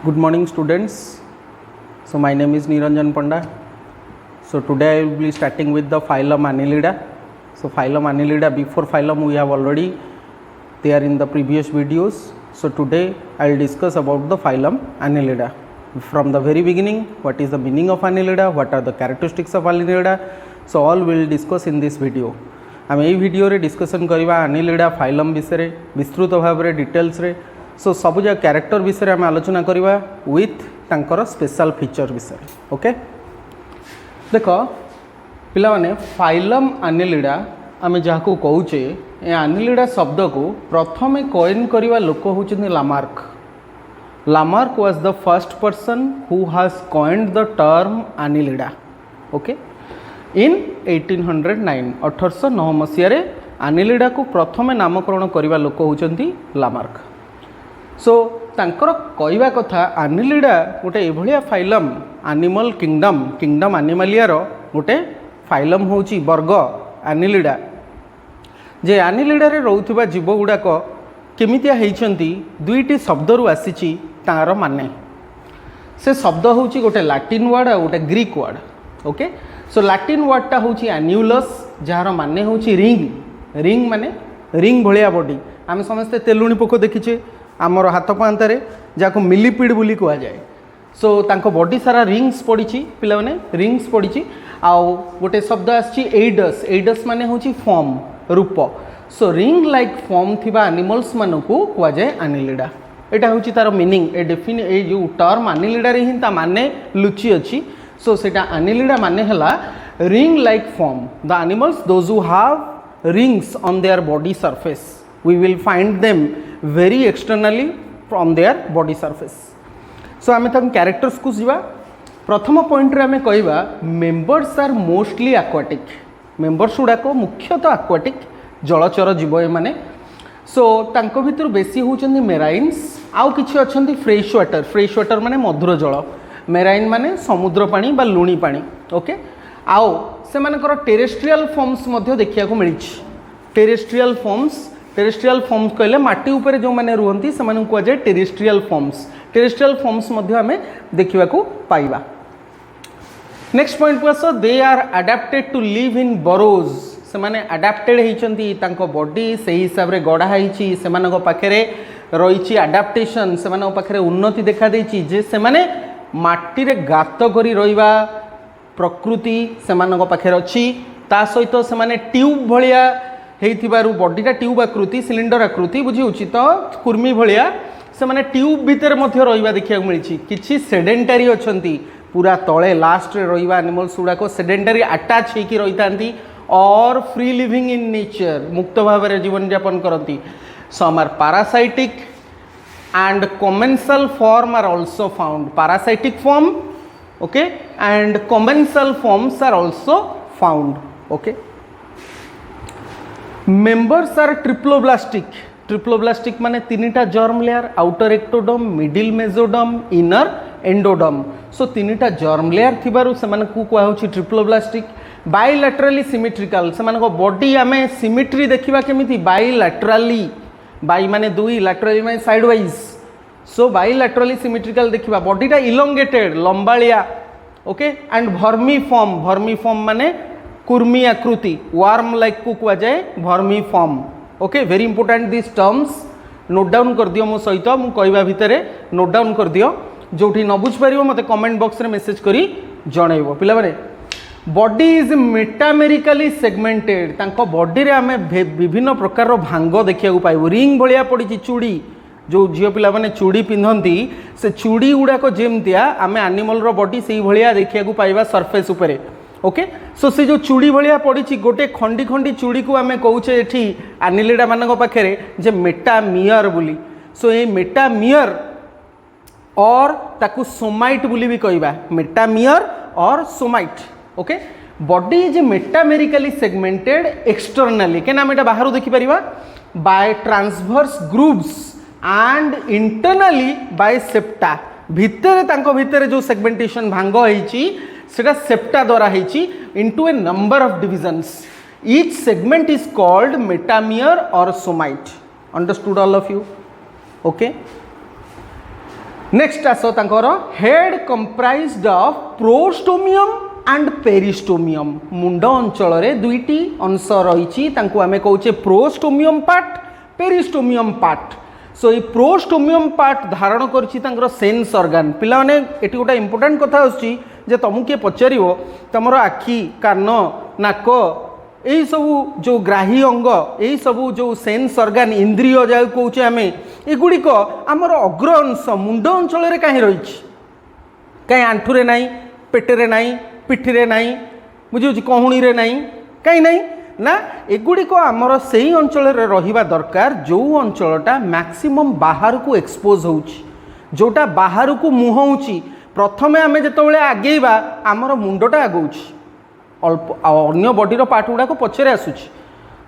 Good morning students. So my name is Niranjan Panda. So today I will be starting with the phylum Annelida. So phylum Annelida, before phylum we have already there in the previous videos. So today I will discuss about the phylum Annelida. From the very beginning, what is the meaning of Annelida, what are the characteristics of Annelida. So all we will discuss in this video. आम यही video रे discussion करवा Annelida phylum विषय विस्तृत भाव में details रे. सो सब जगह कैरेक्टर विषय आम आलोचना करवा विथ तांकर स्पेशल फीचर विषय. ओके देख पिला माने फाइलम Annelida आम जहाँ को कौचे ए Annelida शब्द को प्रथम कॉइन करवा लोक होचंदी Lamarck. Lamarck was the first person who has coined the term Annelida. Okay in 1809 1809 मसीह Annelida को प्रथम नामकरण करवा लोक होचंदी लामार्क. सो तांकर कहवा कथा Annelida गोटे एभलिया फाइलम एनिमल किंगडम एनिमालिया रो गोटे फाइलम होची वर्ग Annelida जे Annelida रे रहउथिबा जीव गुडाक केमितिया हेइचंती दुईटी शब्द रु आसीची तार माने. से शब्द होची गोटे लैटिन वर्ड आ गोटे Greek word. Okay so Latin वर्डटा होची एन्युलस जार माने होची रिंग माने रिंग भलिया बॉडी. आम समस्ते तेलुणी पोक देखिचे आमर हाथ पांतारे जहाँ मिलिपिड बोली कह जाए. सो तांको बॉडी सारा रिंग्स पड़ी पिला माने रिंग्स पड़ी आउ गोटे शब्द आछि एडस माने होची फॉर्म रूप. सो रिंग लाइक फॉर्म थिबा एनिमल्स मानकू कह जाए Annelida. एटा होची तार मीनिंग ए जो टर्म Annelida रे हिं ता माने लुचि अछि. सो सेटा Annelida माने हला ring like form. The animals those who have rings on their body surface we will find them very externally from their body surface. So आमे तम कैरेक्टर्स को जीवा. प्रथम पॉइंट रे आमे कहबा members are mostly aquatic. Members गुडा को मुख्यतः एक्वाटिक जलचर जीव ए माने. सो तांको भितर बेसी होचंदी मेराइन्स आउ किछि अछंदी फ्रेश वाटर माने मधुर जल. मेराइन माने समुद्र पानी बा लुणी पानी. ओके आउ से मानकर टेरेस्ट्रियल फॉर्म्स मध्ये देखिया को मिलिछि. टेरेस्ट्रियल फॉर्म्स कहले माटी ऊपर जो माने रुहंती से माने को जाय टेरेस्ट्रियल फॉर्म्स मध्ये हमें देखिबा को पाइबा. नेक्स्ट पॉइंट को आसो they are adapted to live in burrows. से माने अडैप्टेड हेचंती तांको बॉडी सही हिसाब रे गड़ा हेची. से मानको पाखरे रहिची अडैप्टेशन. से मानको पाखरे उन्नति देखा देची जे से माने माटी रे गात करी रहिबा प्रकृति से मानको पाखरे अछि. ता सहित से माने ट्यूब भलिया हेइथिबारु बॉडीटा ट्यूब आकृति सिलिंडर आकृति बुझी उचित कुर्मी भलिया से माने ट्यूब भीतर मध्य रहिबा देखिया मिलिछि. किछि सेडेंटरी अछंती पूरा तळे लास्ट रे रहिबा एनिमल्स गुडा को सेडेंटरी अटैच हेकी रहितांती और फ्री लिविंग इन नेचर मुक्त भाव रे जीवन यापन करंती. Some are parasitic and commensal form are also found. Parasitic form okay and commensal forms are also found. Okay members are triploblastic माने तीनटा germ layer outer ectoderm middle mesoderm inner endoderm. So तीनटा germ layer थिबारु से माने को कहौ छि triploblastic. बाइलैटरली symmetrical से माने को बॉडी आमे सिमेट्री देखिबा केमिति बाइलैटरली बाइ माने दुई लैटरली माने side wise. So bilaterally symmetrical देखिबा बॉडीटा इलोंगेटेड लंबालिया. ओके एंड वर्मी फॉर्म माने कुर्मी आकृति वार्म लाइक को कह जाए vermiform. Okay very important this terms note down कर दियो मो सहित मु कहबा भितरे नोट डाउन कर दियो. जोठी न बुझ परिबो मते कमेंट बॉक्स रे मेसेज करी जणाइबो. पिला माने बॉडी इज मेटामेरिकली सेगमेंटेड. तांको बॉडी रे आमे विभिन्न प्रकार रो भांग देखिया को पाइबो. रिंग भलिया पड़ी चूड़ी जो झियो पिला माने चूड़ी पिंधंती से चूड़ी गुडा को जेमतिया आमे एनिमल रो बॉडी सेही भलिया देखिया को पाइबा सरफेस ऊपर. ओके सो से जो चूड़ी भलिया पड़ी गोटे खंडी खंडी चूड़ी को आमे कहूचे एठी Annelida मानक पाखरे जे मेटामियर बोली. सो ये मेटामियर और ताकू सोमाइट बोली भी कहबा. मेटामियर और somite. Okay body is metamerically segmented externally. केना हम एटा बाहरु देखि परिबा by transverse grooves and internally by septa. भितरे तांको भितरे जो सेगमेंटेशन भांग हेची सेटा सेप्टा द्वारा हेची into a number of divisions. Each segment is called metamere और somite. Understood all of you. Okay next आस head comprised of prostomium and peristomium मुंड अंचल रे दुईटी अंश रही आम कहे prostomium part peristomium part so ये प्रोस्टोमियम पार्ट धारण कर सेन्स ऑर्गन पिला माने एटी गोटा इंपोर्टेंट कथा आछि जे तुमको किए पचार तुम आखि कान नाक यही सब जो ग्राही अंग यही सब जो सेन्स ऑर्गन इंद्रिय जा कहे आम एगुड़िक आमर अग्र अंश मुंड अंचल कहीं रही कहीं आंठुरे नाई पेटरे नाई पिठिरे नाई बुझे कहूणी रे नाई कहीं नाई ना एगुड़िक आमर से ही अंचल रहिबा दरकार जो अंचलटा मैक्सिमम बाहर को एक्सपोज होउची जोटा बाहर को मुहौची प्रथमे आमे जेतबेले आगेबा आमर मुंडटा आगौची अल्प अन्य बॉडीर पार्ट गुड़ाक पछरे आसुची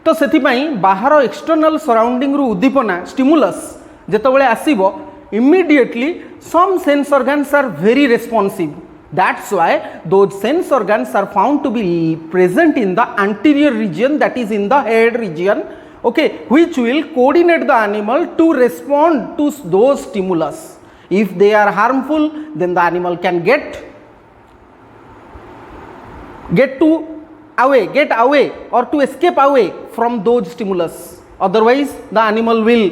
तो सेथिपाई बाहर एक्सटर्नल सराउंडिंग रु उद्दीपना स्टिमुलस जेतबेले आसीबो immediately some sense organs are very responsive. That's why those sense organs are found to be present in the anterior region, that is in the head region, okay, which will coordinate the animal to respond to those stimulus. If they are harmful, then the animal can get away or to escape away from those stimulus. Otherwise the animal will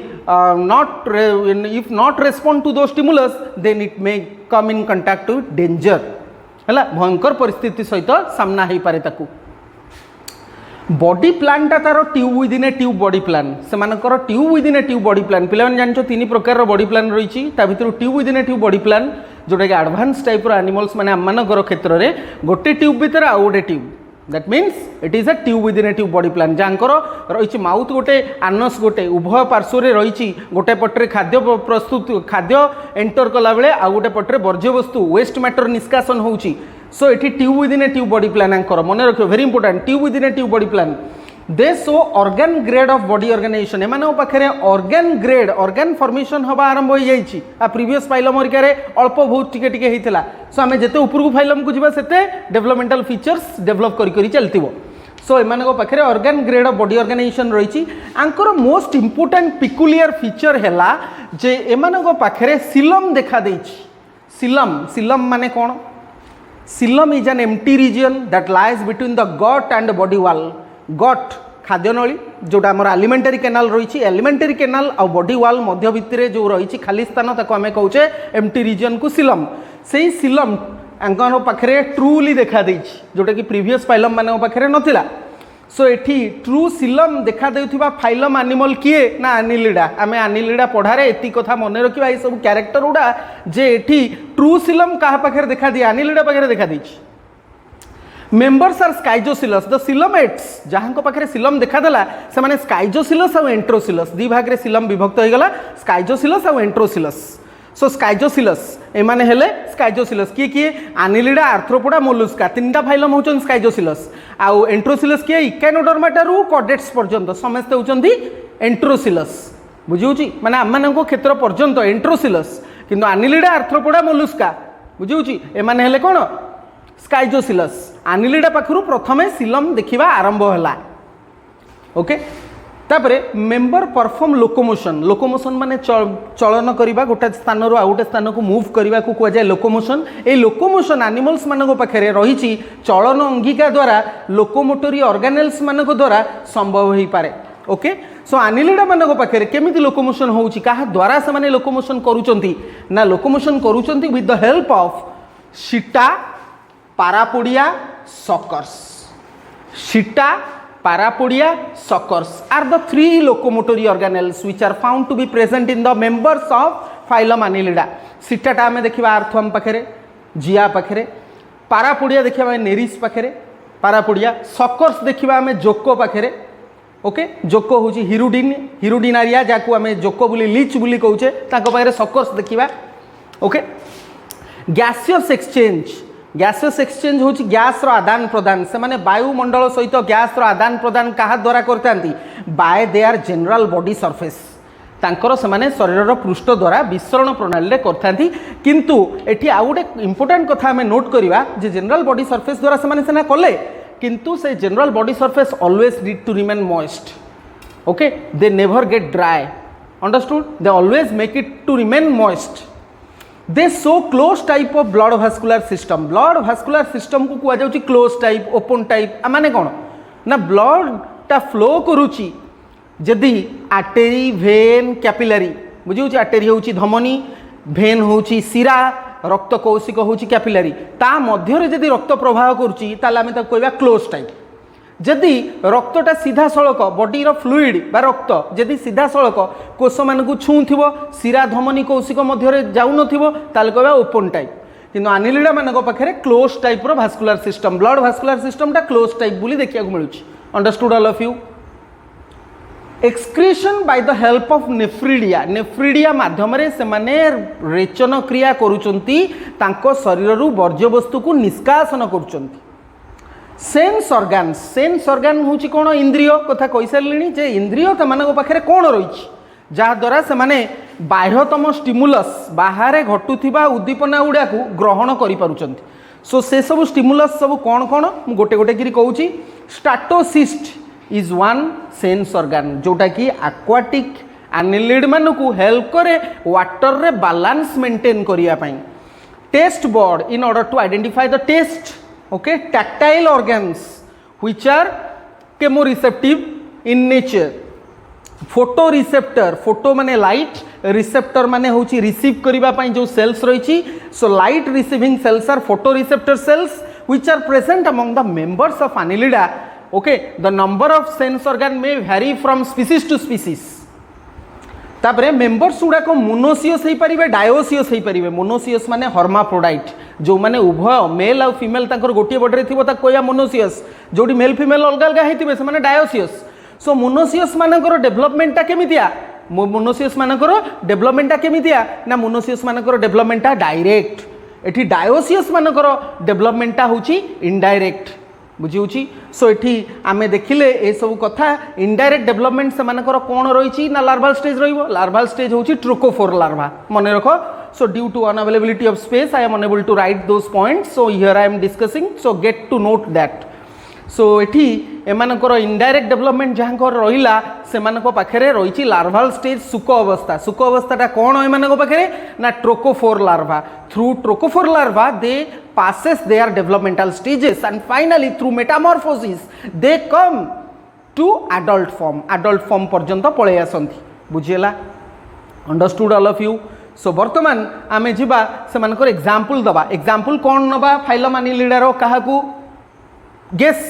if not respond to those stimulus, then it may come in contact with danger है भयंकर परिस्थिति सहित सामना हो पारे ताकू. Body plan टा तार tube within a tube body plan से मानकर tube within a tube body plan पिला जान तीन प्रकार बॉडी प्लान रही भर tube within a tube body plan जोटा कि एडवांस टाइप एनिमल्स माने आमମାନଙ୍କର କ୍ଷେତ୍ରରେ गोटे ट्यूब भितर आउ गोटे tube that means it is a tube within a tube body plan जहाँकर रही माउथ गोटे आनस गोटे उभय पार्श्व रही गोटे पटरे खाद्य प्रस्तुत खाद्य एंटर कला बेले आउ गोटे पटरे वर्ज्य वस्तु वेस्ट मैटर निष्कासन होउची. सो एटी tube within a tube body plan आंकर मन रखियो very important tube within a tube body plan दे so organ grade of body organization एम पाखे ऑर्गन ग्रेड ऑर्गन फॉर्मेशन हवा आरंभ हो जाइए आ प्रीवियस फाइलम अरिकारे अल्प बहुत टिके टिके होता सो आम जिते उपरकू फाइलम को जीवा सेते डेवलपमेंटल फीचर्स डेवलप करी चलती. सो एम पाखे organ grade of body organization रही आंकर मोस्ट इंपोर्टेंट पिकुलियर फीचर है जे एम पाखे सिलम देखा देइछि. सिलम माने कौन? Coelom is an empty region that lies between the gut and body wall. Gut खाद्य नली जोटा आम एलिमेंटरी केनाल रही एलिमेंटरी केनाल आ बॉडी वाल मध्य भितर जो रही खाली स्थान ताको आम कहे एम्प्टी रीजन को सिलम. से सिलम आंकर पाखे ट्रूली देखा देइछि जोटा कि प्रीवियस फाइलम मान पाखे नथिला. सो एठी ट्रू सिलम देखा देउथिबा फाइलम एनिमल किए ना एनिलिडा. आम एनिलिडा पढ़ारे एति कथा मन रखिबा ए सब कैरेक्टर गुडा जे एठी ट्रू सिलम कहा पाखे देखा दिए एनिलिडा पाखे देखा देइछि. मेंबर्स आर स्काइजोसिलस द सिलमेट्स जहाँ पाखे सिलम देखादेला से माने स्काइजोसिलस और एंट्रोसिलस दी भाग रे सिलम विभक्त हो गला स्काइजोसिलस और एंट्रोसिलस. सो स्काइजोसिलस एमाने हेले स्काइजोसिलस किए एनिलिडा आर्थ्रोपोडा मोलुस्का तीनटा फाइलम होचन स्काइजोसिलस आउ एंट्रोसिलस किए इकानोडर्माटा रु कॉर्डेट्स पर्यंत समस्त होचंती एंट्रोसिलस. बुझिउची माने आममाननको क्षेत्र पर्यंत एंट्रोसिलस किंतु एनिलिडा आर्थ्रोपोडा मोलुस्का बुझिउची एमाने हेले कोन स्काइजोसिलस. एनिलिडा पाखरु प्रथमे सिलम देखिबा आरंभ होला. ओके तापरे मेंबर परफॉर्म लोकोमोशन माने चलन करिबा गोटे स्थान रु आ गोटे स्थान को मूव करबा को कुआ जाय लोकोमोशन. ए लोकोमोशन एनिमल्स मानको पाखरे रहिछि चलन अंगिका द्वारा लोकोमोटरी ऑर्गेनेल्स मानको द्वारा संभव होई पारे. ओके सो एनिलिडा मानको पाखरे केमिति लोकोमोशन होउछि काहा द्वारा से माने लोकोमोशन करूचंती ना लोकोमोशन करूचंती with the help of setae parapodia suckers. Setae parapodia suckers are the three locomotory organelles which are found to be present in the members of phylum Annelida. Sitta टा में देखिबा आर्थ्रम पाखरे जिया पाखरे पारापोडिया देखिबा Nereis पाखरे parapodia suckers देखिबा में जोको पाखरे. ओके जोको होची हिरुडिनारिया जाकू आमे जोको बुली लीच बुली कहूचे ताको पाखरे सकर्स देखिबा. ओके गैसियस एक्सचेंज हूँ गैस आदान प्रदान से माने वायुमंडल सहित गैस आदान प्रदान क्या द्वारा करते bye there general body surface तांकर से माने शरीर पृष्ठ द्वारा विसरण प्रणाली करते. किंतु एठी आउ गोटे इंपोर्टेंट कथा आम नोट करवा जे जनरल बॉडी सरफेस द्वारा से माने सेना कले किंतु से general body surface always need to remain moist. Okay they never get dry understood they always make it to remain moist. They show close type of blood vascular system को कुआ जाउची क्लोज टाइप ओपन टाइप माने कौन ना blood टा flow करूची जदि artery when capillary बुझी आर्टेरी होची धमनी भेन होची शिरा रक्त कौशिक होची कैपिलरी ता मध्य जदि रक्त प्रवाह करूची ताले आमे ताको कहबा क्लोज टाइप जदि रक्तटा सीधा सड़क बॉडी फ्लूइड बा रक्त जदि सीधा सड़क कोष मान को छूथिबो शिरा धमनी कौशिक मध्य जाऊन ताले कहबा ओपन टाइप किंतु आनिलिडा मानक पाखरे क्लोज टाइप रो भास्कुलर सिस्टम ब्लड भास्कुलर सिस्टमटा क्लोज टाइप बोली देखिया को मिलुची understood all of you excretion by the help of nephridia माध्यम से माने रेचन क्रिया करूचंती तांको शरीर रु वर्ज्य वस्तु को निष्कासन करूचंती सेन्स ऑर्गान होची कोन इंद्रिय कथा कहि सारलिनी जे इंद्रिय तमानक पाखरे कोन रहिछि जहा द्वारा से माने बाह्यतम स्टिमुलस बाहरे घटुथिबा उद्दीपना गुडा को ग्रहण करि पारुचंती सो से सब स्टिमुलस सब कोन कोन मु गोटे गोटे करी कहूची स्ट्रैटोसिस्ट इज वन सेन्स ऑर्गन जोटा कि एक्वाटिक एनिलिड मान को हेल्प करे वाटर रे बैलेंस मेंटेन करिया पई taste board in order to identify the taste okay tactile organs which are chemoreceptive in nature photo receptor photo माने लाइट रिसेप्टर माने होची रिसीव करिबा पई जो सेल्स रहिछि so light receiving cells are photo receptor cells which are present among the members of Annelida okay the number of sense organ may vary from species to species तापरे members गुड़ा को monoecious हो पारे dioecious हो पारे monoecious माने hermaphrodite जो माने उभय मेल और फीमेल तांकर गोटे बॉडी थिबो ता कोया मोनोसियस जोडी मेल फीमेल अलग अलग हेतिबे से माने डायोसियस सो मोनोसियस मानकर डेवलपमेंट टा केमितिया मोनोसियस मानकर डेवलपमेंट टा केमितिया ना मोनोसियस मानकर डेवलपमेंट टा डायरेक्ट एठी डायोसियस मानकर डेवलपमेंट टा होची इनडायरेक्ट बुझी सो एठी आमे देखिले ए सब कथा इनडायरेक्ट डेवलपमेंट से मानकर कोन रहिछि ना लार्वाल स्टेज रहिबो लार्वाल स्टेज होछि ट्रोकोफोर लार्वा मने रखो so due to unavailability of space I am unable to write those points so here I am discussing so get to note that so एठी एमानकर इनडायरेक्ट डेवलपमेंट जहाँकर रहिला सेमानक पाखरे रहिछि लार्वाल stage सुक अवस्थाटा कोन एमानक पाखरे ना trochophore larva through trochophore larva they passes their developmental stages and finally through metamorphosis they come to adult form पर्यंत पळे आसंती बुझिला understood all of you so वर्तमान आमे जिबा सेमानकर एग्जांपल दबा एग्जांपल कोन नबा फाइलम एनिलिडा रो काहाकू गेस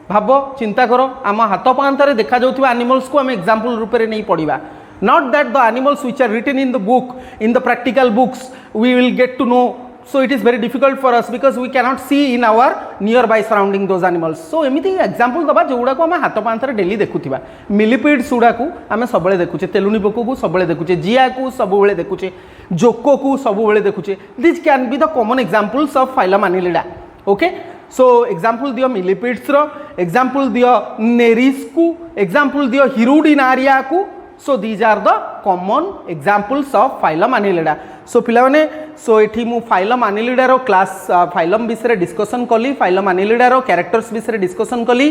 भाबो चिंता करो आम हाथ पांतरे देखा जाउथिबा एनिमल्स को आमे एग्जांपल रूप रे नहीं पढ़िबा not that the animals which are written in the book in the practical books we will get to know so it is very difficult for us because we cannot see in our nearby surrounding those animals so एमिति example दबा जोडा को हम हाथ पांतरे daily देखुथिबा मिलिपीड्स उडा को आमे सबले देखुचे तेलुनी Poco को सबले देखुचे जिया को सबले देखुचे जोको को सबले देखुचे this can be the common examples of phylum Annelida okay so example दियो मिलिपीड्स रो एग्जांपल दियो नेरिस को एग्जांपल दियो हिरुडिनारिया को so these are the common examples of phylum annelida so पिलाने so एठी मु phylum annelida रो क्लास phylum विषय डिस्कशन कली phylum annelida रो कैरेक्टर्स विषय डिस्कशन कली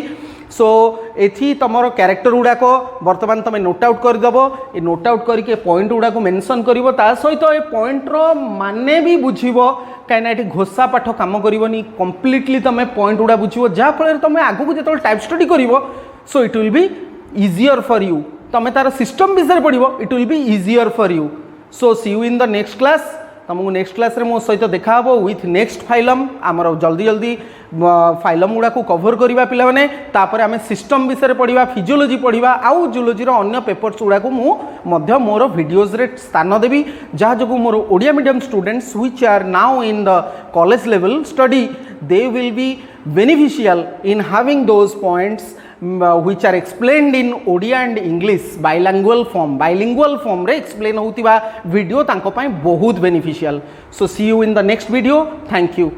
so एठी तमरो कैरेक्टर गुडा को वर्तमान तमे नोट आउट कर दबो ए नोट आउट करके पॉइंट गुडा को मेंशन करिवो ता सहित ए पॉइंट रो माने भी बुझिवो काइना एठी घोषा पाठ काम करिवोनी कंप्लीटली तमे पॉइंट गुडा बुझिवो जा फळे तमे आगु को जेतल टाइप स्टडी करिवो so it will be easier for you तमे तार सिस्टम विषय पढ़ो it will be easier for you so see you in the next class तुमको नेक्स्ट क्लास रे मो सहित देखा हो विथ नेक्स्ट फाइलम आमर जल्दी जल्दी फाइलम गुड़ा को कवर करवा पिला माने तापर आमे सिस्टम विषय पढ़ा फिजियोलॉजी पढ़ा आउ जूलॉजी रो अन्य पेपर्स गुड़ा को मु मोर वीडियोज रे स्थान देवी जहाँ जो मोर Odia medium students which are now in the college level study they will be beneficial in having those points which are explained in Odia and English bilingual form रे explain होतिबा वीडियो तांको पाई बहुत beneficial so see you in the next video thank you